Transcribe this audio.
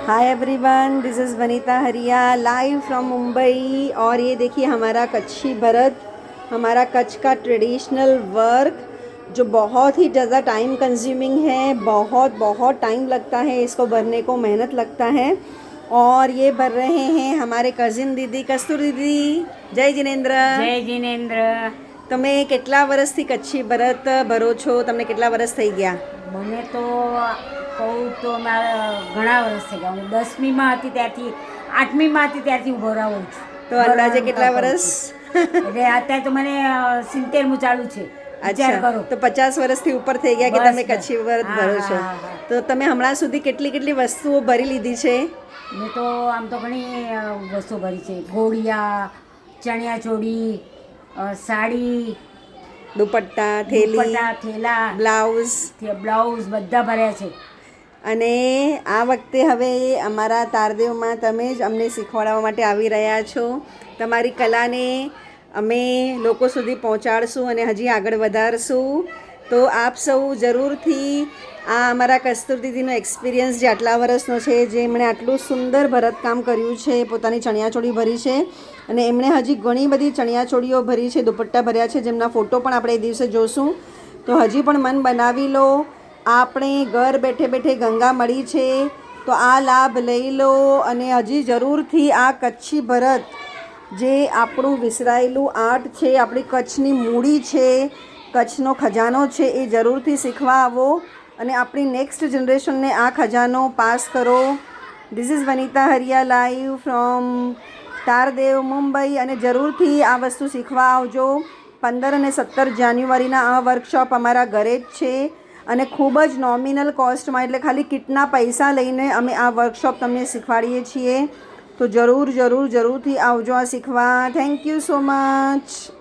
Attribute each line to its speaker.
Speaker 1: Hi everyone, this is Vanita हरिया live from Mumbai. और ये देखिए हमारा कच्छी भरत, हमारा कच्छ का ट्रेडिशनल वर्क जो बहुत ही ज़्यादा टाइम कंज्यूमिंग है। बहुत बहुत टाइम लगता है इसको भरने को, मेहनत लगता है। और ये भर रहे हैं हमारे कजिन दीदी कस्तूरी दीदी। जय जिनेन्द्र।
Speaker 2: जय जिनेन्द्र।
Speaker 1: તમે કેટલા વર્ષથી કચ્છી ભરત ભરો છો? તમને કેટલા વર્ષ થઈ ગયા?
Speaker 2: મને તો કહું તો મારા ઘણા વર્ષ થઈ ગયા. હું 10મીમાં હતી ત્યારથી 8મીમાં હતી ત્યારથી હું ભરાવું છું.
Speaker 1: તો અંદાજે કેટલા વર્ષ?
Speaker 2: એટલે અત્યારે તો મને 70મું ચાલુ છે. વિચાર કરો.
Speaker 1: તો 50 વર્ષથી ઉપર થઈ ગયા કે તમે કચ્છી ભરત ભરો છો. તો તમે હમણાં સુધી કેટલી કેટલી વસ્તુઓ ભરી લીધી છે?
Speaker 2: મેં તો આમ તો ઘણી વસ્તુઓ ભરી છે. ઘોડિયા, ચણિયાચોળી, સાડી,
Speaker 1: દુપટ્ટા, થેલી,
Speaker 2: થેલા,
Speaker 1: બ્લાઉઝ
Speaker 2: બધા ભર્યા છે.
Speaker 1: અને આ વખતે હવે અમારા તારદેવમાં તમે જ અમને શીખવાડવા માટે આવી રહ્યા છો. તમારી કલાને અમે લોકો સુધી પહોંચાડશું અને હજી આગળ વધારશું. તો આપ સૌ જરૂરથી આ અમારા કસ્તુર દીદીનો એક્સપિરિયન્સ જે આટલા વર્ષનો છે, જે એમણે આટલું સુંદર ભરતકામ કર્યું છે, પોતાની ચણિયાચોળી ભરી છે અને એમણે હજી ઘણી બધી ચણિયાચોળીઓ ભરી છે, દુપટ્ટા ભર્યા છે, જેમના ફોટો પણ આપણે એ દિવસે જોશું. તો હજી પણ મન બનાવી લો. આપણે ઘર બેઠે બેઠે ગંગા મળી છે, તો આ લાભ લઈ લો. અને હજી જરૂરથી આ કચ્છી ભરત જે આપણું વિસરાયેલું આર્ટ છે, આપણી કચ્છની મૂડી છે, કચ્છનો ખજાનો છે, એ જરૂરથી શીખવા આવો અને આપણી નેક્સ્ટ જનરેશનને આ ખજાનો પાસ કરો. This is Vanita Hariya live from Tardeo Mumbai. અને જરૂરથી આ વસ્તુ શીખવા આવજો. 15 અને 17 જાન્યુઆરીના આ વર્કશોપ અમારા ઘરે જ છે અને ખૂબ જ નોમિનલ કોસ્ટમાં, એટલે ખાલી કિટના પૈસા લઈને અમે આ વર્કશોપ તમને શીખવાડીએ છીએ. તો જરૂરથી આવજો આ શીખવા. Thank you so much.